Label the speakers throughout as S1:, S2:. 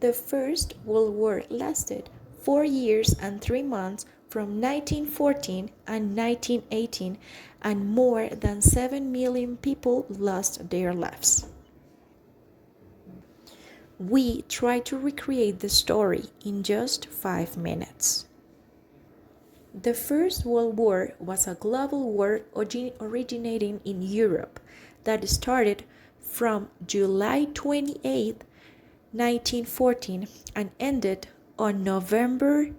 S1: The First World War lasted 4 years and 3 months from 1914 and 1918, and more than 7 million people lost their lives. We try to recreate the story in just 5 minutes. The First World War was a global war originating in Europe that started from July 28, 1914 and ended on November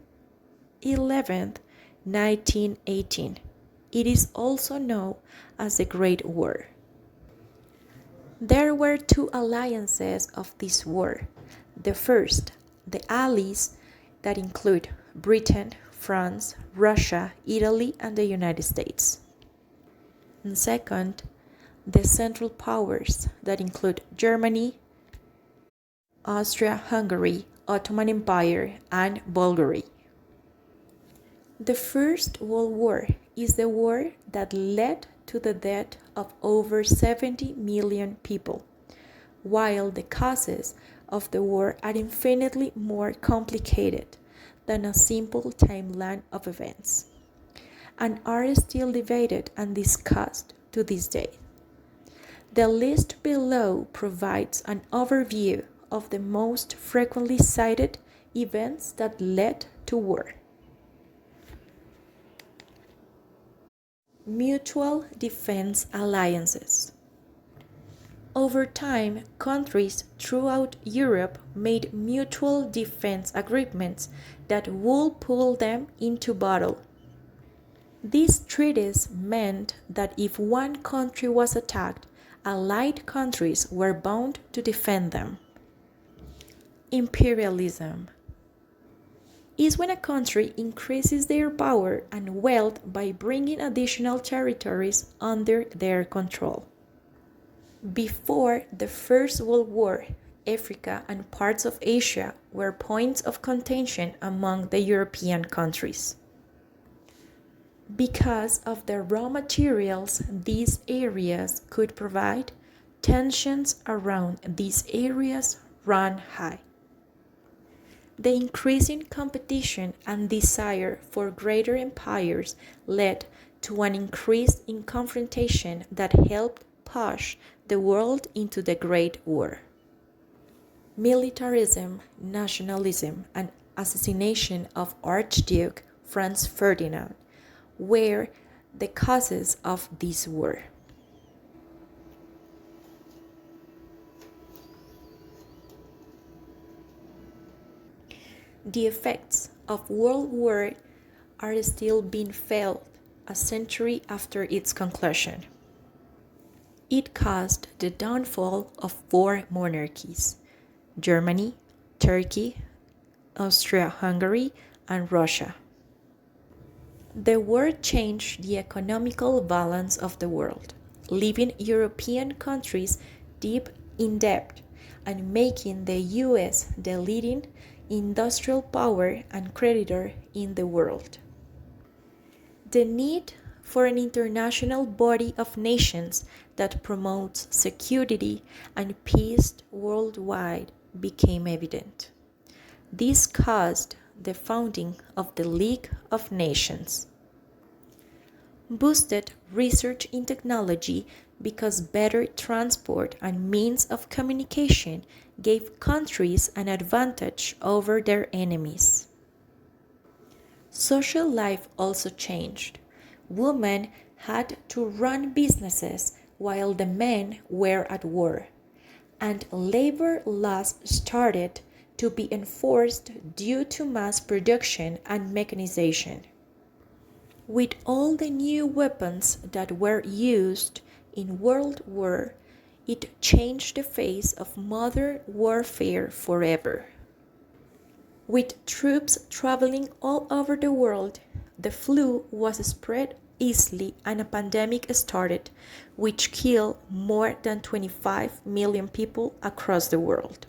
S1: 11, 1918. It is also known as the Great War. There were two alliances of this war. The first, the Allies, that include Britain, France, Russia, Italy, and the United States. And second, the Central Powers, that include Germany, Austria-Hungary, Ottoman Empire, and Bulgaria. The First World War is the war that led to the death of over 70 million people, while the causes of the war are infinitely more complicated than a simple timeline of events, and are still debated and discussed to this day. The list below provides an overview of the most frequently cited events that led to war. Mutual defense alliances. Over time, countries throughout Europe made mutual defense agreements that would pull them into battle. These treaties meant that if one country was attacked, allied countries were bound to defend them. Imperialism is when a country increases their power and wealth by bringing additional territories under their control. Before the First World War, Africa and parts of Asia were points of contention among the European countries. Because of the raw materials these areas could provide, tensions around these areas ran high. The increasing competition and desire for greater empires led to an increase in confrontation that helped push the world into the Great War. Militarism, nationalism, and assassination of Archduke Franz Ferdinand were the causes of this war. The effects of World War are still being felt a century after its conclusion. It caused the downfall of 4 monarchies: Germany, Turkey, Austria-Hungary, and Russia. The war changed the economical balance of the world, leaving European countries deep in debt and making the US the leading industrial power and creditor in the world. The need for an international body of nations that promotes security and peace worldwide became evident. This caused the founding of the League of Nations. Boosted research in technology because better transport and means of communication gave countries an advantage over their enemies. Social life also changed. Women had to run businesses while the men were at war, and labor laws started to be enforced due to mass production and mechanization. With all the new weapons that were used in World War, it changed the face of modern warfare forever. With troops traveling all over the world, the flu was spread easily and a pandemic started, which killed more than 25 million people across the world.